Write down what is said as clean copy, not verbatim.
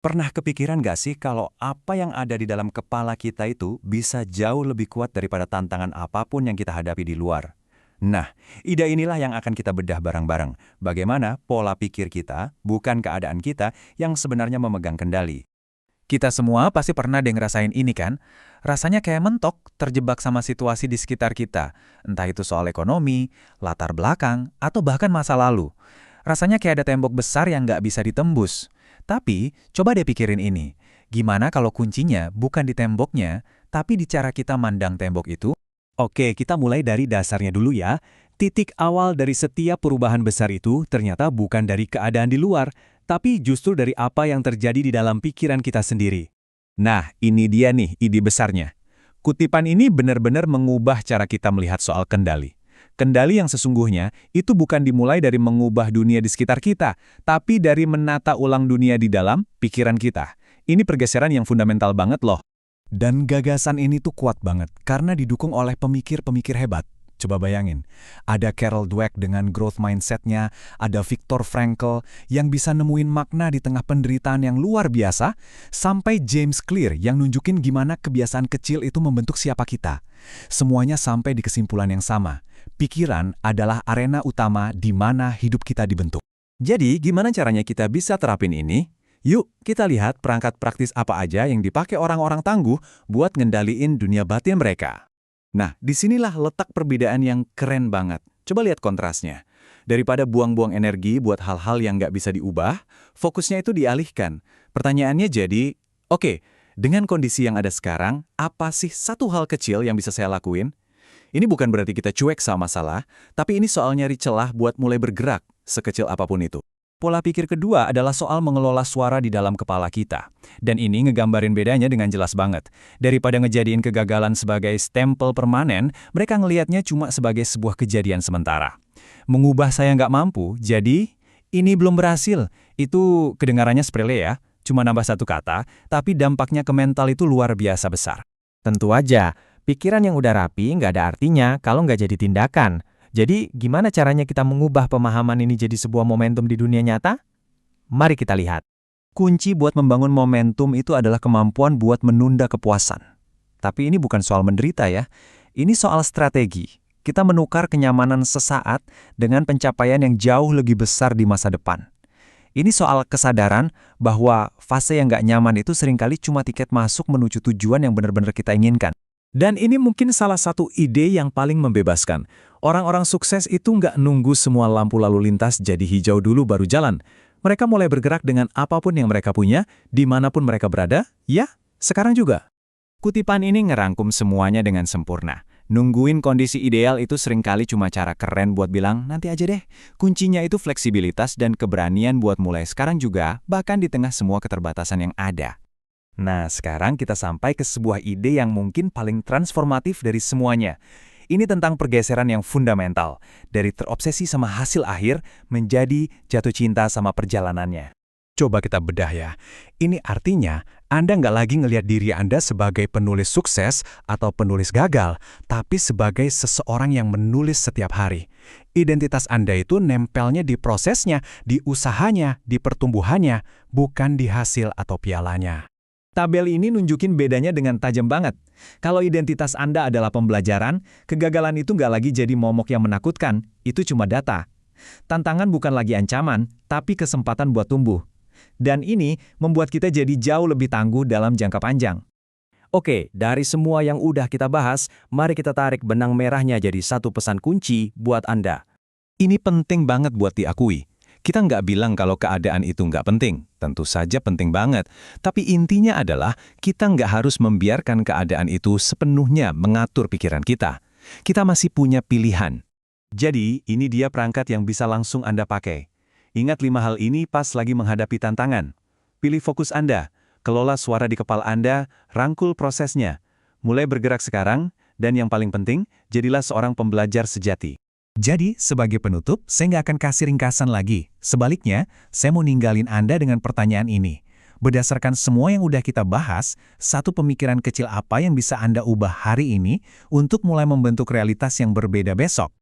Pernah kepikiran nggak sih kalau apa yang ada di dalam kepala kita itu bisa jauh lebih kuat daripada tantangan apapun yang kita hadapi di luar? Nah, ide inilah yang akan kita bedah bareng-bareng. Bagaimana pola pikir kita, bukan keadaan kita, yang sebenarnya memegang kendali. Kita semua pasti pernah deh ngerasain ini kan? Rasanya kayak mentok, terjebak sama situasi di sekitar kita. Entah itu soal ekonomi, latar belakang, atau bahkan masa lalu. Rasanya kayak ada tembok besar yang nggak bisa ditembus. Tapi, coba deh pikirin ini. Gimana kalau kuncinya bukan di temboknya, tapi di cara kita mandang tembok itu? Oke, kita mulai dari dasarnya dulu ya. Titik awal dari setiap perubahan besar itu ternyata bukan dari keadaan di luar, tapi justru dari apa yang terjadi di dalam pikiran kita sendiri. Nah, ini dia nih ide besarnya. Kutipan ini benar-benar mengubah cara kita melihat soal kendali. Kendali yang sesungguhnya itu bukan dimulai dari mengubah dunia di sekitar kita, tapi dari menata ulang dunia di dalam pikiran kita. Ini pergeseran yang fundamental banget loh. Dan gagasan ini tuh kuat banget karena didukung oleh pemikir-pemikir hebat. Coba bayangin, ada Carol Dweck dengan growth mindset-nya, ada Viktor Frankl yang bisa nemuin makna di tengah penderitaan yang luar biasa, sampai James Clear yang nunjukin gimana kebiasaan kecil itu membentuk siapa kita. Semuanya sampai di kesimpulan yang sama. Pikiran adalah arena utama di mana hidup kita dibentuk. Jadi, gimana caranya kita bisa terapin ini? Yuk, kita lihat perangkat praktis apa aja yang dipakai orang-orang tangguh buat ngendaliin dunia batin mereka. Nah, disinilah letak perbedaan yang keren banget. Coba lihat kontrasnya. Daripada buang-buang energi buat hal-hal yang nggak bisa diubah, fokusnya itu dialihkan. Pertanyaannya jadi, oke, dengan kondisi yang ada sekarang, apa sih satu hal kecil yang bisa saya lakuin? Ini bukan berarti kita cuek sama masalah, tapi ini soal nyari celah buat mulai bergerak, sekecil apapun itu. Pola pikir kedua adalah soal mengelola suara di dalam kepala kita. Dan ini ngegambarin bedanya dengan jelas banget. Daripada ngejadiin kegagalan sebagai stempel permanen, mereka ngelihatnya cuma sebagai sebuah kejadian sementara. Mengubah saya nggak mampu, jadi ini belum berhasil. Itu kedengarannya sepele ya, cuma nambah satu kata, tapi dampaknya ke mental itu luar biasa besar. Tentu aja, pikiran yang udah rapi nggak ada artinya kalau nggak jadi tindakan. Jadi, gimana caranya kita mengubah pemahaman ini jadi sebuah momentum di dunia nyata? Mari kita lihat. Kunci buat membangun momentum itu adalah kemampuan buat menunda kepuasan. Tapi ini bukan soal menderita ya, ini soal strategi. Kita menukar kenyamanan sesaat dengan pencapaian yang jauh lebih besar di masa depan. Ini soal kesadaran bahwa fase yang nggak nyaman itu seringkali cuma tiket masuk menuju tujuan yang benar-benar kita inginkan. Dan ini mungkin salah satu ide yang paling membebaskan. Orang-orang sukses itu nggak nunggu semua lampu lalu lintas jadi hijau dulu baru jalan. Mereka mulai bergerak dengan apapun yang mereka punya, dimanapun mereka berada, ya, sekarang juga. Kutipan ini ngerangkum semuanya dengan sempurna. Nungguin kondisi ideal itu seringkali cuma cara keren buat bilang, nanti aja deh. Kuncinya itu fleksibilitas dan keberanian buat mulai sekarang juga, bahkan di tengah semua keterbatasan yang ada. Nah, sekarang kita sampai ke sebuah ide yang mungkin paling transformatif dari semuanya. Ini tentang pergeseran yang fundamental, dari terobsesi sama hasil akhir menjadi jatuh cinta sama perjalanannya. Coba kita bedah ya. Ini artinya Anda nggak lagi ngelihat diri Anda sebagai penulis sukses atau penulis gagal, tapi sebagai seseorang yang menulis setiap hari. Identitas Anda itu nempelnya di prosesnya, di usahanya, di pertumbuhannya, bukan di hasil atau pialanya. Tabel ini nunjukin bedanya dengan tajam banget. Kalau identitas Anda adalah pembelajaran, kegagalan itu nggak lagi jadi momok yang menakutkan, itu cuma data. Tantangan bukan lagi ancaman, tapi kesempatan buat tumbuh. Dan ini membuat kita jadi jauh lebih tangguh dalam jangka panjang. Oke, dari semua yang udah kita bahas, mari kita tarik benang merahnya jadi satu pesan kunci buat Anda. Ini penting banget buat diakui. Kita nggak bilang kalau keadaan itu nggak penting. Tentu saja penting banget. Tapi intinya adalah kita nggak harus membiarkan keadaan itu sepenuhnya mengatur pikiran kita. Kita masih punya pilihan. Jadi, ini dia perangkat yang bisa langsung Anda pakai. Ingat 5 hal ini pas lagi menghadapi tantangan. Pilih fokus Anda, kelola suara di kepala Anda, rangkul prosesnya. Mulai bergerak sekarang, dan yang paling penting, jadilah seorang pembelajar sejati. Jadi, sebagai penutup, saya nggak akan kasih ringkasan lagi. Sebaliknya, saya mau ninggalin Anda dengan pertanyaan ini. Berdasarkan semua yang udah kita bahas, satu pemikiran kecil apa yang bisa Anda ubah hari ini untuk mulai membentuk realitas yang berbeda besok?